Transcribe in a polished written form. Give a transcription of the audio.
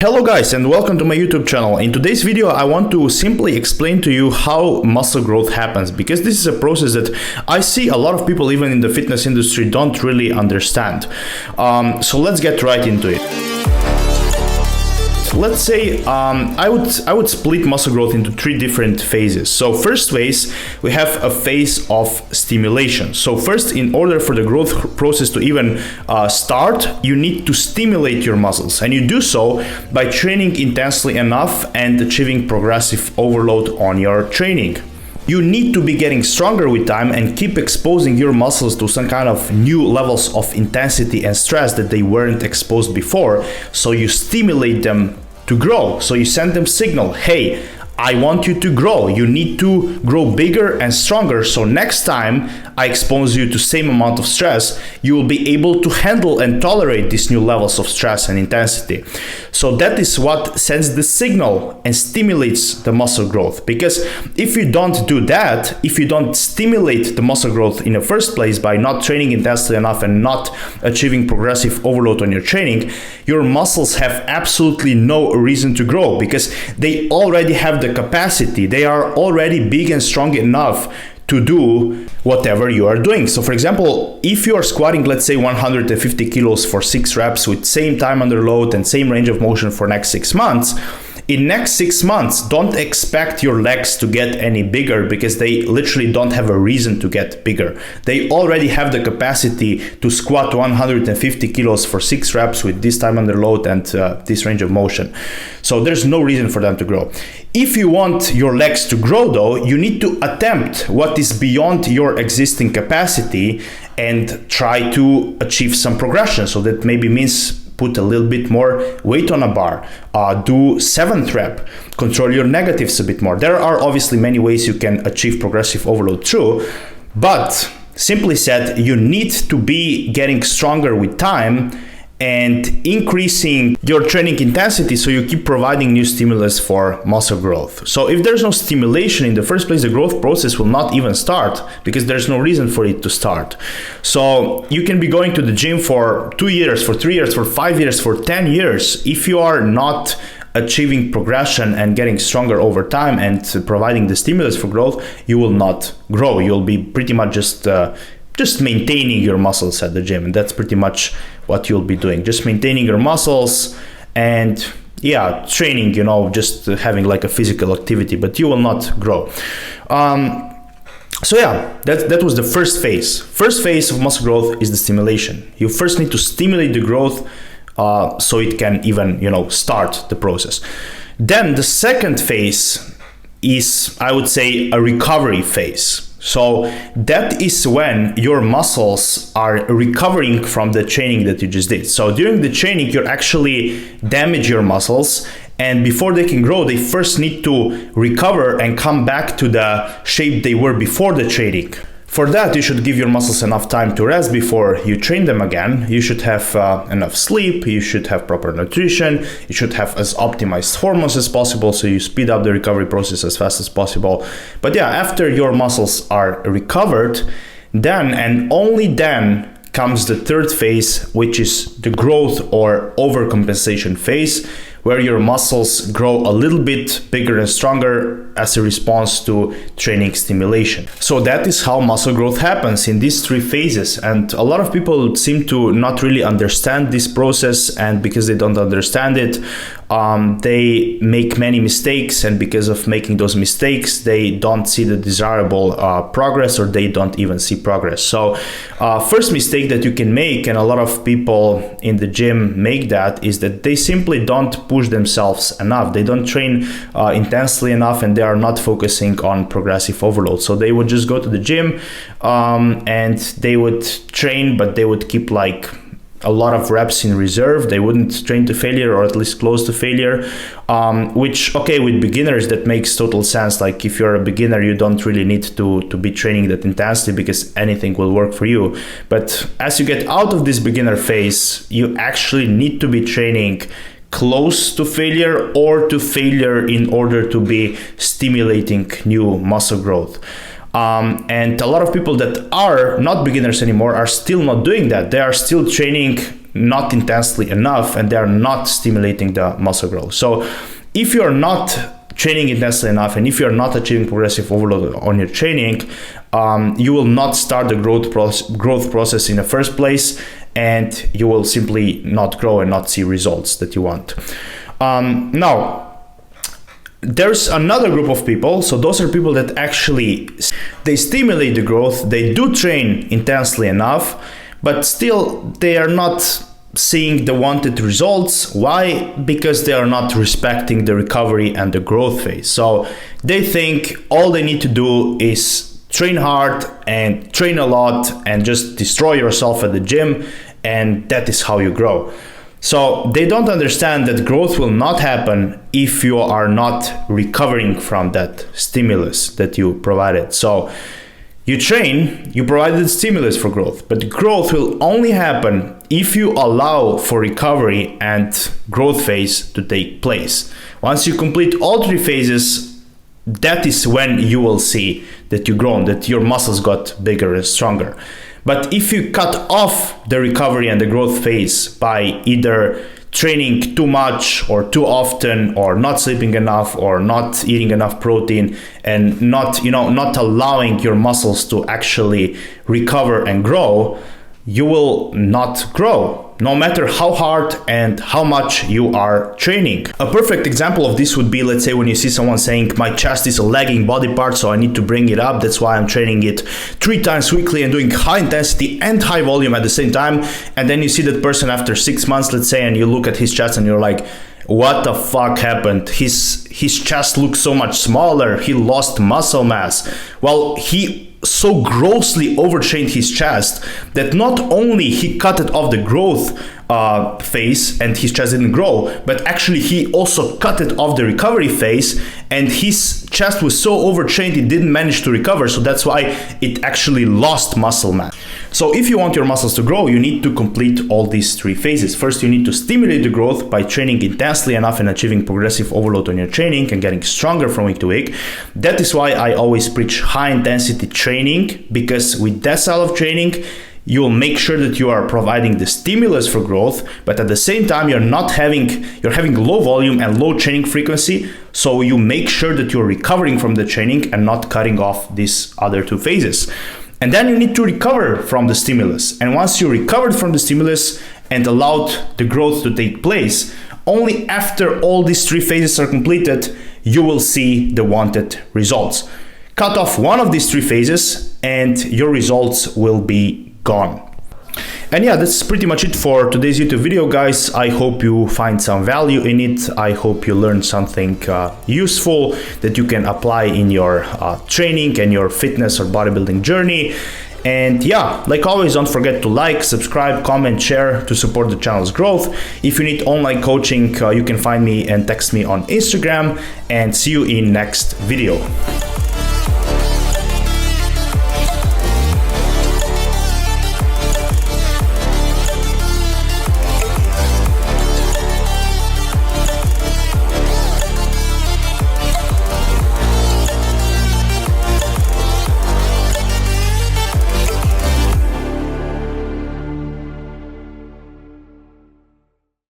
Hello guys and welcome to my YouTube channel. In today's video I want to simply explain to you how muscle growth happens, because this is a process that I see a lot of people even in the fitness industry don't really understand. So let's get right into it. Let's say I would split muscle growth into three different phases. So first phase, we have a phase of stimulation. So first, in order for the growth process to even start, you need to stimulate your muscles, and you do so by training intensely enough and achieving progressive overload on your training. You need to be getting stronger with time and keep exposing your muscles to some kind of new levels of intensity and stress that they weren't exposed before. So you stimulate them to grow. So you send them signal, hey, I want you to grow. You need to grow bigger and stronger. So next time I expose you to same amount of stress, you will be able to handle and tolerate these new levels of stress and intensity. So that is what sends the signal and stimulates the muscle growth. Because if you don't do that, if you don't stimulate the muscle growth in the first place by not training intensely enough and not achieving progressive overload on your training, your muscles have absolutely no reason to grow, because they already have the capacity. They are already big and strong enough to do whatever you are doing. So for example, if you are squatting, let's say 150 kilos for 6 reps with same time under load and same range of motion for next 6 months, in next 6 months, don't expect your legs to get any bigger, because they literally don't have a reason to get bigger. They already have the capacity to squat 150 kilos for 6 reps with this time under load and this range of motion. So there's no reason for them to grow. If you want your legs to grow though, you need to attempt what is beyond your existing capacity and try to achieve some progression. So that maybe means put a little bit more weight on a bar, do 7th rep, control your negatives a bit more. There are obviously many ways you can achieve progressive overload through, but simply said, you need to be getting stronger with time and increasing your training intensity, so you keep providing new stimulus for muscle growth. So if there's no stimulation in the first place, the growth process will not even start, because there's no reason for it to start. So you can be going to the gym for 2 years, for 3 years, for 5 years, for 10 years. If you are not achieving progression and getting stronger over time and providing the stimulus for growth, you will not grow. You'll be pretty much just maintaining your muscles at the gym, and that's pretty much what you'll be doing, just maintaining your muscles and training, just having like a physical activity, but you will not grow. That was the first phase. First phase of muscle growth is the stimulation. You first need to stimulate the growth so it can even start the process. Then the second phase is, I would say, a recovery phase. So that is when your muscles are recovering from the training that you just did. So during the training, you actually damage your muscles, and before they can grow, they first need to recover and come back to the shape they were before the training. For that, you should give your muscles enough time to rest before you train them again. You should have enough sleep, you should have proper nutrition, you should have as optimized hormones as possible, so you speed up the recovery process as fast as possible. But after your muscles are recovered, then and only then comes the third phase, which is the growth or overcompensation phase, where your muscles grow a little bit bigger and stronger as a response to training stimulation. So that is how muscle growth happens in these three phases. And a lot of people seem to not really understand this process, and because they don't understand it, they make many mistakes, and because of making those mistakes, they don't see the desirable progress, or they don't even see progress. So first mistake that you can make, and a lot of people in the gym make that, is that they simply don't push themselves enough. They don't train intensely enough, and they are not focusing on progressive overload. So they would just go to the gym and they would train, but they would keep like a lot of reps in reserve. They wouldn't train to failure, or at least close to failure, which, okay, with beginners, that makes total sense. Like if you're a beginner, you don't really need to be training that intensely, because anything will work for you. But as you get out of this beginner phase, you actually need to be training close to failure or to failure in order to be stimulating new muscle growth. And a lot of people that are not beginners anymore are still not doing that. They are still training not intensely enough, and they're not stimulating the muscle growth. So if you're not training intensely enough, and if you're not achieving progressive overload on your training, you will not start the growth process in the first place, and you will simply not grow and not see results that you want. Now, there's another group of people. So those are people that actually, they stimulate the growth, they do train intensely enough, but still they are not seeing the wanted results. Why? Because they are not respecting the recovery and the growth phase. So they think all they need to do is train hard and train a lot and just destroy yourself at the gym, and that is how you grow. So they don't understand that growth will not happen if you are not recovering from that stimulus that you provided. So you train, you provided stimulus for growth, but growth will only happen if you allow for recovery and growth phase to take place. Once you complete all three phases, that is when you will see that you've grown, that your muscles got bigger and stronger. But if you cut off the recovery and the growth phase by either training too much or too often, or not sleeping enough, or not eating enough protein, and not allowing your muscles to actually recover and grow, you will not grow, no matter how hard and how much you are training. A perfect example of this would be, let's say, when you see someone saying, my chest is a lagging body part, so I need to bring it up. That's why I'm training it 3 times weekly and doing high intensity and high volume at the same time. And then you see that person after 6 months, let's say, and you look at his chest and you're like, what the fuck happened? His chest looks so much smaller. He lost muscle mass. Well, he so grossly overtrained his chest that not only he cut it off the growth phase and his chest didn't grow, but actually he also cut it off the recovery phase, and his chest was so overtrained it didn't manage to recover. So that's why it actually lost muscle mass. So if you want your muscles to grow, you need to complete all these 3 phases. First, you need to stimulate the growth by training intensely enough and achieving progressive overload on your training and getting stronger from week to week. That is why I always preach high intensity training, because with that style of training, you'll make sure that you are providing the stimulus for growth, but at the same time, you're having low volume and low training frequency. So you make sure that you're recovering from the training and not cutting off these other 2 phases. And then you need to recover from the stimulus. And once you recovered from the stimulus and allowed the growth to take place, only after all these 3 phases are completed, you will see the wanted results. Cut off one of these 3 phases and your results will be gone. And yeah, that's pretty much it for today's YouTube video, guys. I hope you find some value in it. I hope you learned something useful that you can apply in your training and your fitness or bodybuilding journey. And yeah, like always, don't forget to like, subscribe, comment, share to support the channel's growth. If you need online coaching, you can find me and text me on Instagram, and see you in next video.